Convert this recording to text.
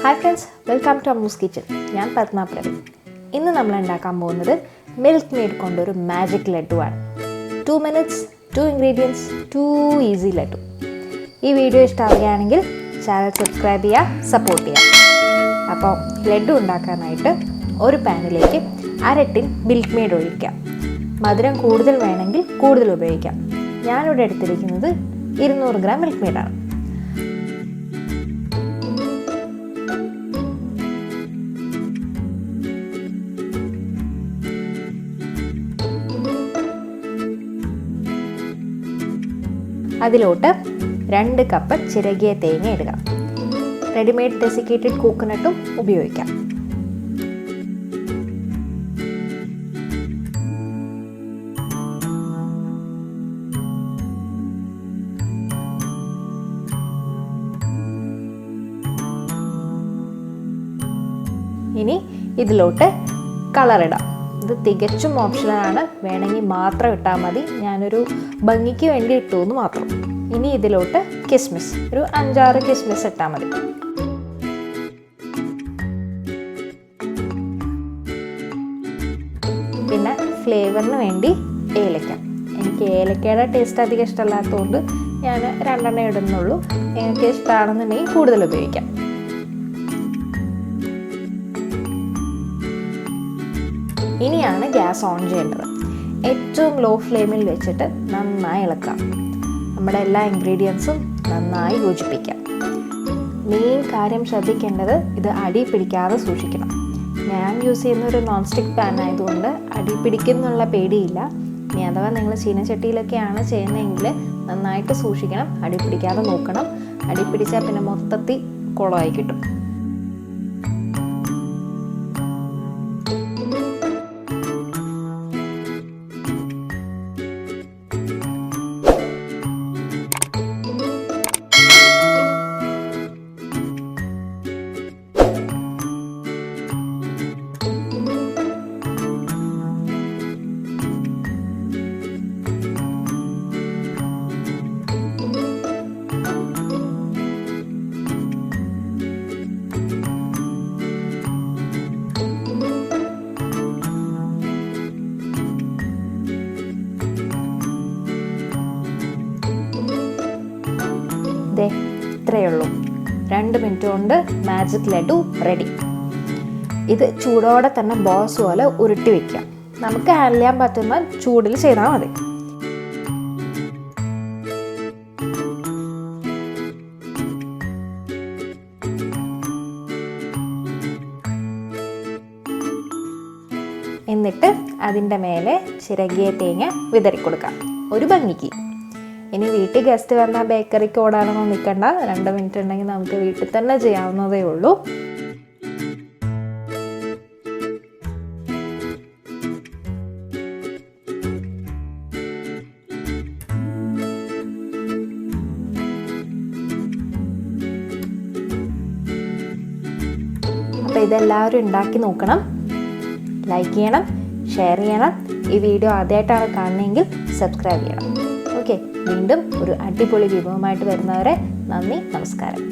Hi friends, welcome to Amoos Kitchen. ഞാൻ പത്മ പ്രവീൺ. ഇന്ന് നമ്മൾ ഉണ്ടാക്കാൻ പോകുന്നത് Milkmaid കൊണ്ടൊരു മാജിക് ലഡു ആണ്. 2 minutes, 2 ingredients, 2 easy ലഡു. ഈ വീഡിയോ ഇഷ്ടമാവുകയാണെങ്കിൽ ചാനൽ സബ്സ്ക്രൈബ് ചെയ്യുക, സപ്പോർട്ട് ചെയ്യുക. അപ്പോൾ ലഡു ഉണ്ടാക്കാനായിട്ട് ഒരു പാനിലേക്ക് 1/2 ടിൻ Milkmaid ഒഴിക്കാം. മധുരം കൂടുതൽ വേണമെങ്കിൽ കൂടുതൽ ഉപയോഗിക്കാം. ഞാനിവിടെ എടുത്തിരിക്കുന്നത് 200 ഗ്രാം Milkmaid ആണ്. അതിലോട്ട് 2 കപ്പ് ചിരകിയ തേങ്ങ ഇടുക. റെഡിമെയ്ഡ് ഡെസിക്കേറ്റഡ് കോക്കനട്ടും ഉപയോഗിക്കാം. ഇനി ഇതിലോട്ട് കളർ ഇടാം. ഇത് തികച്ചും ഓപ്ഷനാണ്, വേണമെങ്കിൽ മാത്രം ഇട്ടാൽ മതി. ഞാനൊരു ഭംഗിക്ക് വേണ്ടി ഇട്ടു എന്ന് മാത്രം. ഇനി ഇതിലോട്ട് കിസ്മിസ്, ഒരു 5-6 കിസ്മിസ് ഇട്ടാൽ മതി. പിന്നെ ഫ്ലേവറിന് വേണ്ടി ഏലക്ക. എനിക്ക് ഏലക്കയുടെ ടേസ്റ്റ് അധികം ഇഷ്ടമല്ലാത്തതുകൊണ്ട് ഞാൻ 2 എണ്ണം ഇടുന്നുള്ളൂ. എനിക്ക് ഇഷ്ടമാണെന്നുണ്ടെങ്കിൽ കൂടുതൽ ഉപയോഗിക്കാം. ഇനിയാണ് ഗ്യാസ് ഓൺ ചെയ്യേണ്ടത്. ഏറ്റവും ലോ ഫ്ലെയിമിൽ വെച്ചിട്ട് നന്നായി ഇളക്കാം. നമ്മുടെ എല്ലാ ഇൻഗ്രീഡിയൻസും നന്നായി യോജിപ്പിക്കാം. മെയിൻ കാര്യം ശ്രദ്ധിക്കേണ്ടത്, ഇത് അടി പിടിക്കാതെ സൂക്ഷിക്കണം. ഞാൻ യൂസ് ചെയ്യുന്ന ഒരു നോൺ സ്റ്റിക്ക് പാൻ ആയതുകൊണ്ട് അടി പിടിക്കുന്നുള്ള പേടിയില്ല. ഇനി അഥവാ നിങ്ങൾ ചീനച്ചട്ടിയിലൊക്കെയാണ് ചെയ്യുന്നതെങ്കിൽ നന്നായിട്ട് സൂക്ഷിക്കണം, അടി പിടിക്കാതെ നോക്കണം. അടി പിടിച്ചാൽ പിന്നെ മൊത്തത്തിൽ കുളമായി കിട്ടും. ഇത്രയേ ഉള്ളൂ. 2 മിനിറ്റ് കൊണ്ട് മാജിക് ലഡു റെഡി. ഇത് ചൂടോടെ തന്നെ ബോൾസ് പോലെ ഉരുട്ടി വയ്ക്കാം. നമുക്ക് ഹാൻഡിൽ ചെയ്യാൻ പറ്റുന്ന ചൂടിൽ ചെയ്താൽ മതി. എന്നിട്ട് അതിൻ്റെ മേലെ ചിരകിയ തേങ്ങ വിതറിക്കൊടുക്കാം, ഒരു ഭംഗിക്ക്. ഇനി വീട്ടിൽ ഗസ്റ്റ് വന്നാൽ ബേക്കറിക്ക് ഓടാനൊന്നും നിൽക്കണ്ട. 2 മിനിറ്റ് ഉണ്ടെങ്കിൽ നമുക്ക് വീട്ടിൽ തന്നെ ചെയ്യാവുന്നതേ ഉള്ളൂ. അപ്പോൾ ഇതെല്ലാവരും ഉണ്ടാക്കി നോക്കണം. ലൈക്ക് ചെയ്യണം, ഷെയർ ചെയ്യണം. ഈ വീഡിയോ ആദ്യമായിട്ടാണ് കാണുന്നതെങ്കിൽ സബ്സ്ക്രൈബ് ചെയ്യണം. ഓക്കെ, വീണ്ടും ഒരു അടിപൊളി വിഭവമായിട്ട് വരുന്നവരെ നന്ദി, നമസ്കാരം.